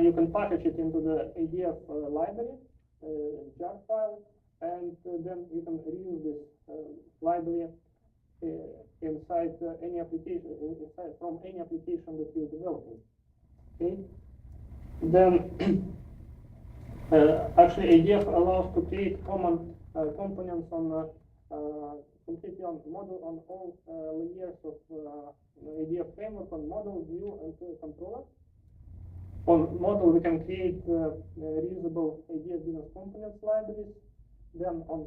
you can package it into the ADF library, jar file, and then you can reuse this library inside any application, from any application that you're developing. Okay. Then actually ADF allows to create common components on completely on model on all layers of ADF framework, on model, view, and controller. On model, we can create reusable ADF business components libraries. Then on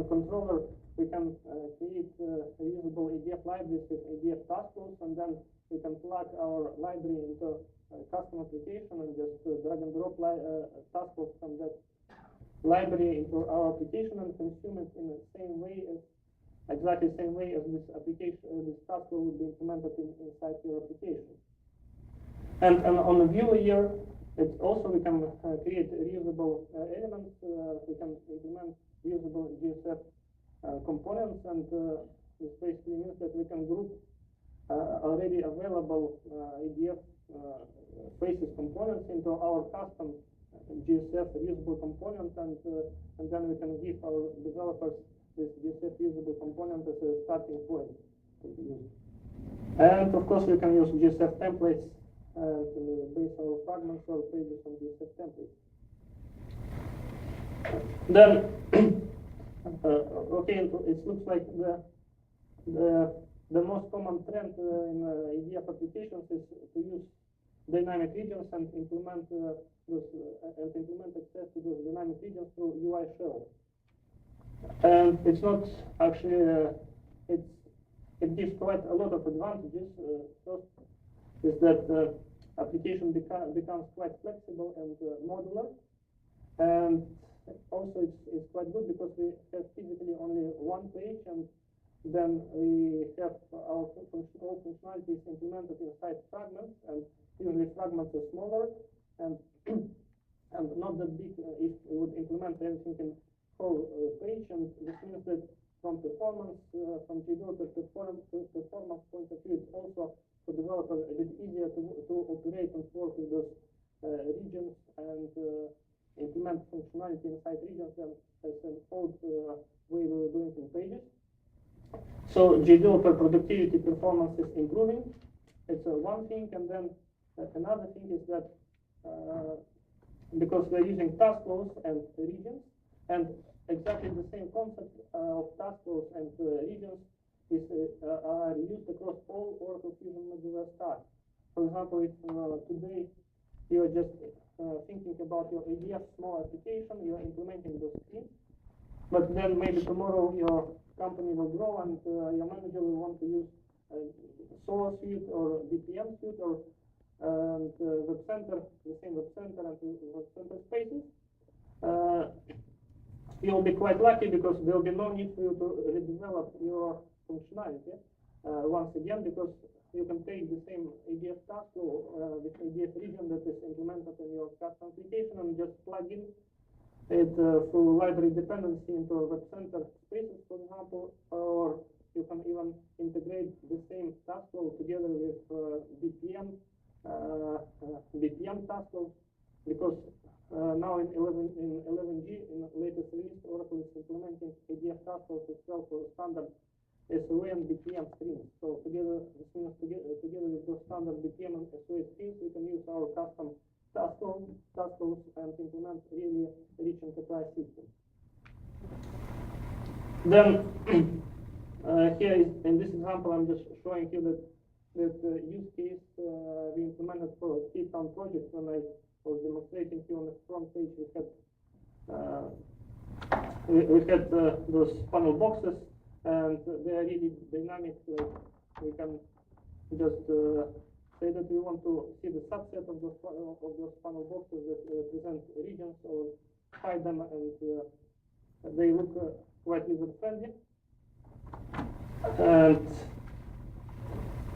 controller, we can create reusable ADF libraries with ADF task flows, and then we can plug our library into custom application and just drag and drop task flows from that library into our application and consume it in the same way as exactly the same way as this application, this task flow would be implemented inside your application. And on the view layer, it's also we can create reusable elements. We can implement reusable GSF components, and this basically means that we can group already available ADF spaces components into our custom GSF reusable component, and then we can give our developers this GSF reusable component as a starting point to use. And of course, we can use GSF templates and base our fragments or pages on GSF templates. Then, okay, it looks like the most common trend in ADF applications is to use dynamic regions and implement access to those dynamic regions through UI shell. And it's not actually it gives quite a lot of advantages. First is that application becomes quite flexible and modular, and also it's quite good because we have physically only one page, and then we have our all functionalities implemented inside fragments, and usually fragments are smaller and and not that big if we would implement everything in whole page, and this means that from performance, from developer performance point of view, it's also for developers a bit easier to operate and work with those regions and implement functionality inside regions than as an old way we were doing in pages. So developer productivity performance is improving. It's one thing, and then another thing is that because we're using task flows and regions, and exactly the same concept of task flows and regions is are used across all Oracle Fusion modular stack. For example, if today you are just thinking about your ADF small application, you are implementing those schemes, but then maybe tomorrow your company will grow and your manager will want to use Solar Suite or BPM Suite or Web Center, the same Web Center and Web Center spaces. You'll be quite lucky because there will be no need for you to redevelop your functionality once again, because you can take the same ADF task flow with ADF region that is implemented in your custom application and just plug in it through library dependency into Web Center spaces, for example, or you can even integrate the same task flow together with BPM task flow, because now in 11G, in the latest release, Oracle is implementing ADF task flows as well for standard SOA and BPM streams. So together with those standard BPM and SOA streams, we can use our custom task flows and implement really rich enterprise systems. Then here is, in this example, I'm just showing you that use case we implemented for a K-Town project. When I was demonstrating here on the front page, we had those funnel boxes, and they are really dynamic. Like we can just say that we want to see the subset of those funnel boxes that represent regions, or hide them, and they look quite user friendly. And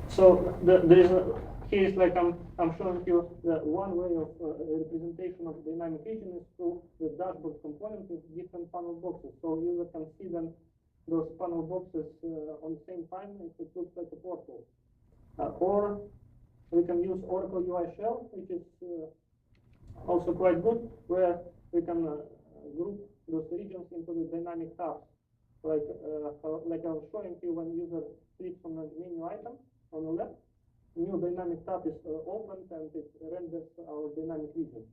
so there is a case like I'm showing you the one way of representation of dynamic region is through the dashboard component with different funnel boxes. So user can see them, those funnel boxes on the same time, if it looks like a portal. Or we can use Oracle UI shell, which is also quite good, where we can group those regions into the dynamic tabs. Like I was showing you, when user clicks on the menu item on the left, new dynamic tab is opened and it renders our dynamic region.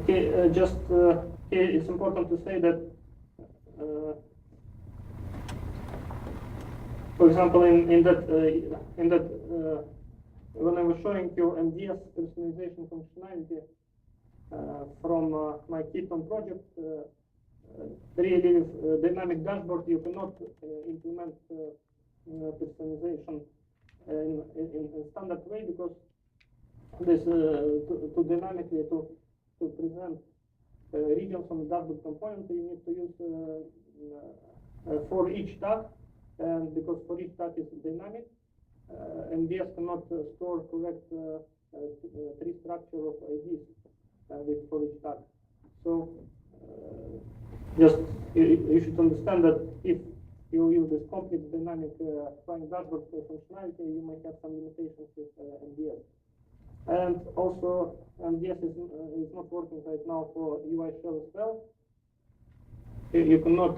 Okay, here it's important to say that, for example, in that when I was showing you MDS personalization functionality from my Keystone project, really with dynamic dashboard you cannot implement personalization in standard way, because this to dynamically to present regions on the dashboard component, you need to use for each tag, and because for each tag is dynamic, MDS cannot store correct tree structure of IDs with for each tag. So just you should understand that if you use this complex dynamic flying dashboard functionality, you may have some limitations with MDS. And also, MDS is not working right now for UI shell as well. You cannot,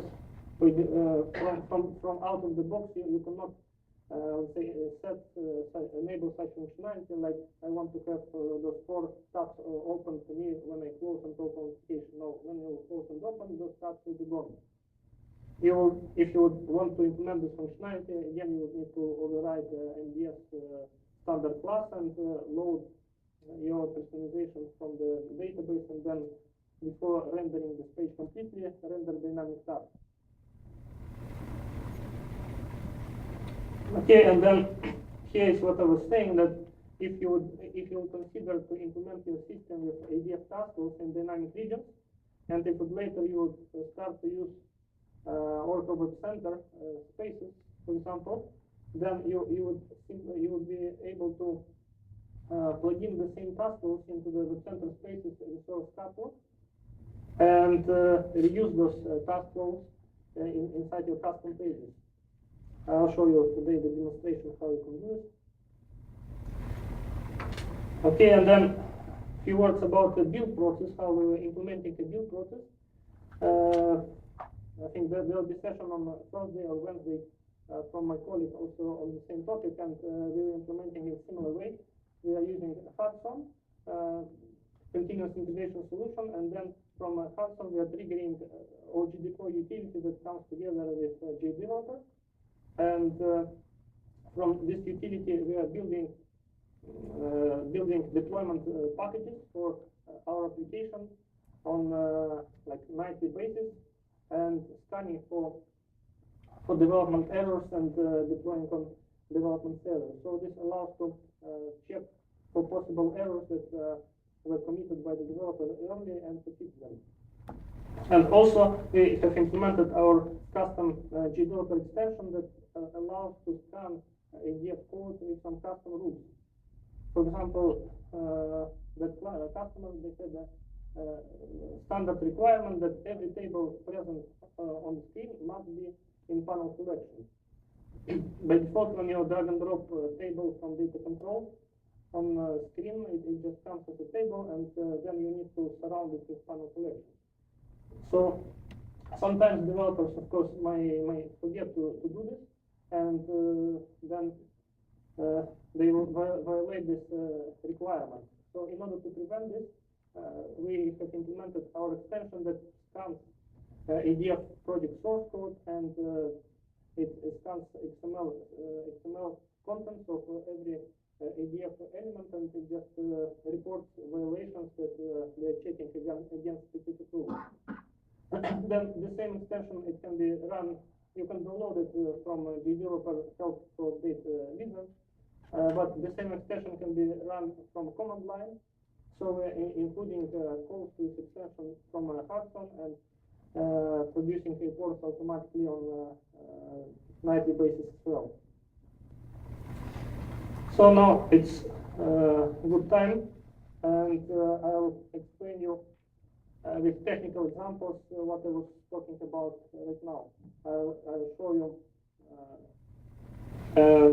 from out of the box, you cannot let's say enable such functionality, like I want to have those 4 tabs open to me when I close and open application. No, when you close and open, those tabs will be gone. If you would want to implement this functionality, again, you would need to override MDS standard class and load your personalization from the database, and then before rendering this page completely, render dynamic tab. Okay, and then here is what I was saying, that if you would consider to implement your system with ADF taskers in dynamic regions, and if later you would start to use Oracle Web Center spaces, for example, then you would be able to plug in the same task rules into the Web Center spaces resource catalog and reuse those task rules inside your custom pages. I'll show you today the demonstration how you can do it. Okay, and then a few words about the build process, how we're implementing the build process. I think that there will be a session on Thursday or Wednesday from my colleague also on the same topic, and we're implementing in a similar way. We are using Hudson, continuous integration solution, and then from Hudson we are triggering OGDeploy utility that comes together with JDeveloper. And from this utility we are building deployment packages for our application on like nightly basis, and scanning for development errors and deploying on development errors. So this allows to check for possible errors that were committed by the developer early and to fix them. And also we have implemented our custom JDeveloper extension that allows to scan ADF code with some custom rules. For example, that customer, they said that standard requirement that every table present on the screen must be in panel selection. By default, when you drag and drop table from data control on screen, it just comes as a table, and then you need to surround it with panel selection. So sometimes developers, of course, may forget to do this, and then they will violate this requirement. So in order to prevent this, we have implemented our extension that scans ADF project source code, and it scans XML contents of every ADF element, and it just reports violations that we are checking against specific rules. Then the same extension, it can be run, you can download it from JDeveloper help to update wizard, but the same extension can be run from a command line. So including calls to this extension from Hudson, and producing reports automatically on nightly basis as well. So now it's good time, and I'll explain you with technical examples what I was talking about right now. I'll show you And